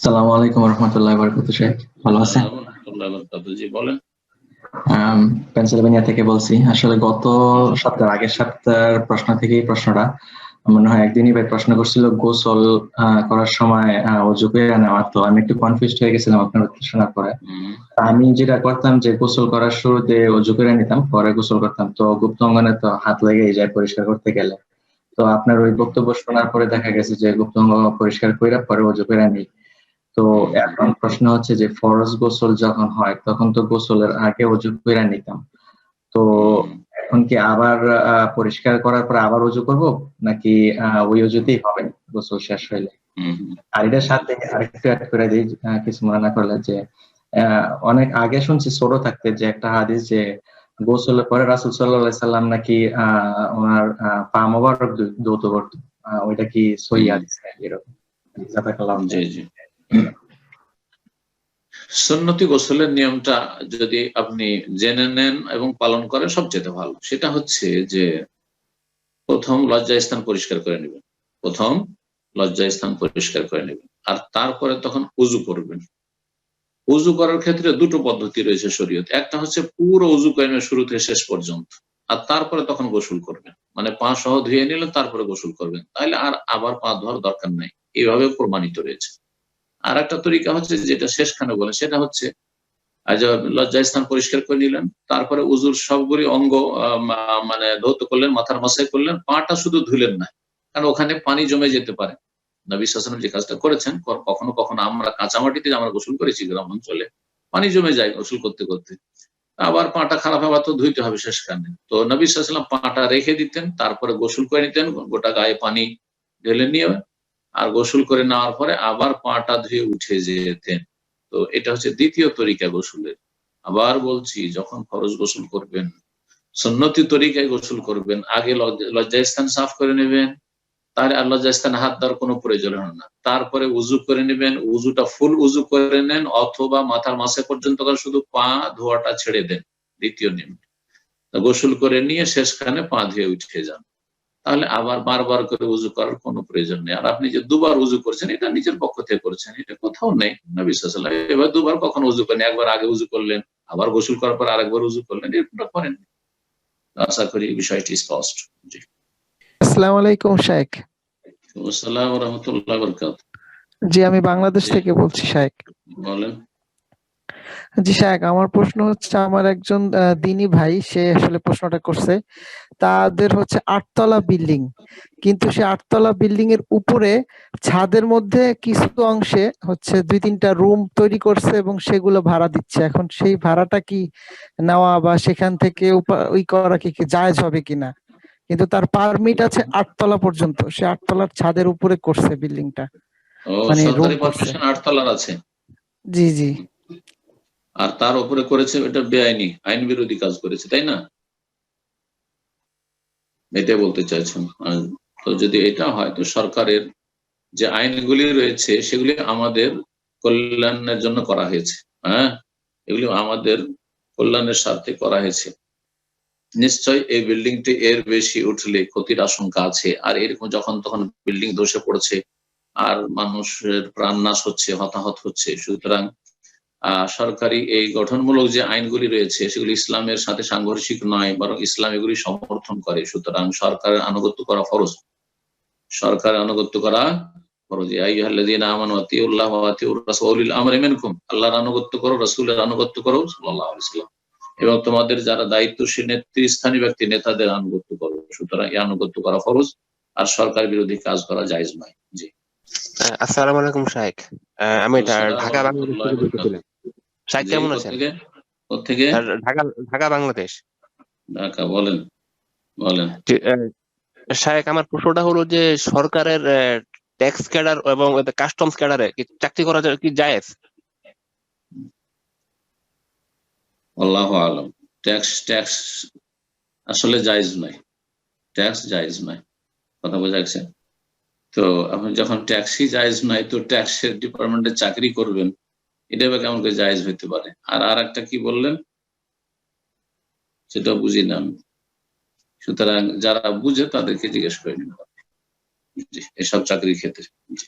আসসালামু আলাইকুম রহমতুল্লাহ বরকত শেখ, ভালো আছেন? আসসালামু রাহমাতুল্লাহি ওয়া বারাকাতুহু। জি বলেন। পেনসিলভেনিয়া থেকে বলছি। আসলে গত সপ্তাহের আগের সপ্তাহের প্রশ্ন থেকেই প্রশ্নটা মনে হয় একদিনই ভাই প্রশ্ন করছিল গোসল করার সময় অজু করে নেওয়া। তো আমি একটু কনফিউজড হয়ে গেছিলাম আপনার উত্তর শোনার পরে। আমি যেটা করতাম যে গোসল করার শুরুতে অজু করে নিতাম, পরে গোসল করতাম। তো গুপ্ত অঙ্গনে তো হাত লেগেই যায় পরিষ্কার করতে গেলে। তো আপনার ওই বক্তব্য শোনার পরে দেখা গেছে যে গুপ্ত অঙ্গ পরিষ্কার কইরা পরে অজু করে নিই। তো এখন প্রশ্ন হচ্ছে যে ফরজ গোসল যখন হয় তখন তো গোসলের আগে অজু কইরা নিতাম। তো এখন কি আবার পরিষ্কার করার পর আবার অজু করব নাকি ওই অজুতেই হবে গোসল শেষ হইলে? আর এটার সাথে আরেকটু এড করে দিই, কিছু মনে না করলে, যে অনেক আগে শুনছি ছোট থাকতে যে একটা হাদিস যে গোসলের পরে রাসূল সাল্লাল্লাহু আলাইহি সাল্লাম নাকি ওনার পা মোবারক ধৌত করতো। ওইটা কি সহিহ হাদিস নাকি এরকম? জাযাকাল্লাহু জি খাইর। জি সুন্নতি গোসলের নিয়মটা যদি আপনি জেনে নেন এবং পালন করেন সবচেয়ে ভালো। সেটা হচ্ছে যে প্রথম লজ্জাস্থান পরিষ্কার করে নেবেন। প্রথম লজ্জাস্থান পরিষ্কার করে নেবেন, আর তারপরে তখন উযু করবেন। উযু করার ক্ষেত্রে দুটো পদ্ধতি রয়েছে শরীয়তে। একটা হচ্ছে পুরো উযু করে নেবেন শুরু থেকে শেষ পর্যন্ত, আর তারপরে তখন গোসল করবেন। মানে পা সহ ধুয়ে নিলেন, তারপরে গোসল করবেন, তাহলে আর আবার পা ধোয়ার দরকার নাই। এইভাবে প্রমাণিত রয়েছে। আর একটা তরিকা হচ্ছে যেটা শেষখানে বলে, সেটা হচ্ছে লজ্জাস্থান পরিষ্কার করে নিলেন, তারপরে উযুর সবগুলি অঙ্গ মানে ধৌত করলেন, মাথার মাসায় করলেন, পাটা শুধু ধুলেন না, কারণ ওখানে পানি জমে যেতে পারে। নবী সাল্লাল্লাহু আলাইহি ওয়াসাল্লাম যে কাজটা করেছেন, কখনো কখনো আমরা কাঁচামাটিতে আমরা গোসল করেছি গ্রাম অঞ্চলে, পানি জমে যায় গোসল করতে করতে, আবার পাটা খারাপ হওয়া তো ধুইতে হবে শেষখানে। তো নবী সাল্লাল্লাহু আলাইহি ওয়াসাল্লাম পাটা রেখে দিতেন, তারপরে গোসল করে নিতেন, গোটা গায়ে পানি ঢেলে নিয়ে, আর গোসল করে নেওয়ার পরে আবার পাটা ধুয়ে উঠে যেতেন। তো এটা হচ্ছে দ্বিতীয় তরিকা গোসলের। আবার বলছি, যখন ফরজ গোসল করবেন, সুন্নতি তরিকায় গোসল করবেন, আগে লজ্জাস্থান সাফ করে নেবেন, তাহলে আর লজ্জাস্থানে হাত দেওয়ার কোনো প্রয়োজন হয় না। তারপরে উযু করে নেবেন, উযুটা ফুল উযু করে নেন, অথবা মাথার মাসে পর্যন্ত শুধু পা ধোয়াটা ছেড়ে দেন। দ্বিতীয় নিয়ম, গোসল করে নিয়ে শেষখানে পা ধুয়ে উঠে যান, তাহলে আবার বারবার করে উযু করার কোনো প্রয়োজন নেই। আর আপনি যে দুবার উযু করছেন, এটা নিজের পক্ষ থেকে করেছেন, এটা কোথাও নেই। নবী সাল্লাল্লাহু আলাইহি ওয়াসাল্লাম এবার দুবার কখনো উযু করেন, একবার আগে উযু করলেন, আবার গোসল করার পর আরেকবার উযু করলেন, এরকমটা করেন। আশা করি বিষয়টি স্পষ্ট। জি। আসসালামু আলাইকুম শাইখ। আসসালামু আলাইকুম ওয়া রাহমাতুল্লাহি ওয়া বারাকাতুহু। জি, আমি বাংলাদেশ জি থেকে বলছি শাইখ। বলেন। জি শাইখ, আমার প্রশ্ন হচ্ছে, আমার একজন দিনী ভাই, সে আসলে প্রশ্নটা করছে। তাদের হচ্ছে ৮ তলা বিল্ডিং, কিন্তু সে ৮ তলা বিল্ডিং এর উপরে ছাদের মধ্যে কিছু অংশে হচ্ছে ২-৩টা রুম তৈরি করছে এবং সেগুলো ভাড়া দিচ্ছে। এখন সেই ভাড়াটা কি নেওয়া বা সেখান থেকে ওই করা কি জায়েজ হবে কিনা? কিন্তু তার পারমিট আছে ৮ তলা পর্যন্ত, সে ৮ তলার ছাদের উপরে করছে বিল্ডিংটা, ও, মানে রুম সরকারি করছে। পারমিশন ৮ তলার আছে, জি জি আর তার উপরে করেছে, এটা বেআইনি, আইন বিরোধী কাজ করেছে, তাই না? এটাই বলতে চাইছেন। তো যদি এটা হয়, তো সরকারের যে আইনগুলি রয়েছে সেগুলি আমাদের কল্যাণের জন্য করা হয়েছে। হ্যাঁ, এগুলি আমাদের কল্যাণের স্বার্থে করা হয়েছে। নিশ্চয় এই বিল্ডিংটি এর বেশি উঠলে ক্ষতির আশঙ্কা আছে, আর এরকম যখন তখন বিল্ডিং ধসে পড়ছে আর মানুষের প্রাণ নাশ হচ্ছে, হতাহত হচ্ছে, সুতরাং সরকারি এই গঠনমূলক যে আইনগুলি রয়েছে সেগুলি ইসলামের সাথে সাংঘর্ষিক নয়, বরং ইসলাম এগুলি সমর্থন করে। সুতরাং সরকারের আনুগত্য করা ফরজ, সরকারের আনুগত্য করা ফরজ। ইয়া আইয়ুহাল্লাযীনা আমানু আতিউল্লাহ ওয়া আতিউর রাসূল ওয়া উলিল আমরি মিনকুম, আল্লাহর আনুগত্য করো, রাসূলের আনুগত্য করো সাল্লাল্লাহু আলাইহি ওয়াসাল্লাম, এবং তোমাদের যারা দায়িত্বশীল নেতৃস্থানীয় ব্যক্তি, নেতাদের আনুগত্য করো। সুতরাং এই আনুগত্য করা ফরজ, আর সরকার বিরোধী কাজ করা জায়েজ নয়। জি। আসসালামু আলাইকুম শাইখ। আমি আসসালামু ঢাকা বাংলাদেশ রাহমাতুল্লাহি থেকে ওয়া বলতেছিলাম। বারাকাতুহু। শাইখ জি, কেমন আছেন? কোত্থেকে? কোত্থেকে? ঢাকা ঢাকা বাংলাদেশ। ঢাকা। বলেন বলেন। শাইখ, আমার প্রশ্নটা হলো যে সরকারের ট্যাক্স ক্যাডার এবং কাস্টমস ক্যাডারে কি চাকরি করা কি জায়েজ? আল্লাহু আলাম। ট্যাক্স ট্যাক্স আসলে জায়েজ নয়, ট্যাক্স জায়েজ নয়, কথা বোঝা গেছে? তো আপনি যখন ট্যাক্সই জায়েজ নয়, তো ট্যাক্সের ডিপার্টমেন্টে চাকরি করবেন, এটা বা কেমন করে জায়েজ হইতে পারে? আর একটা কি বললেন সেটা বুঝি না আমি। সুতরাং যারা বুঝে তাদেরকে জিজ্ঞেস করে নিন জি, এসব চাকরির ক্ষেত্রে। জি।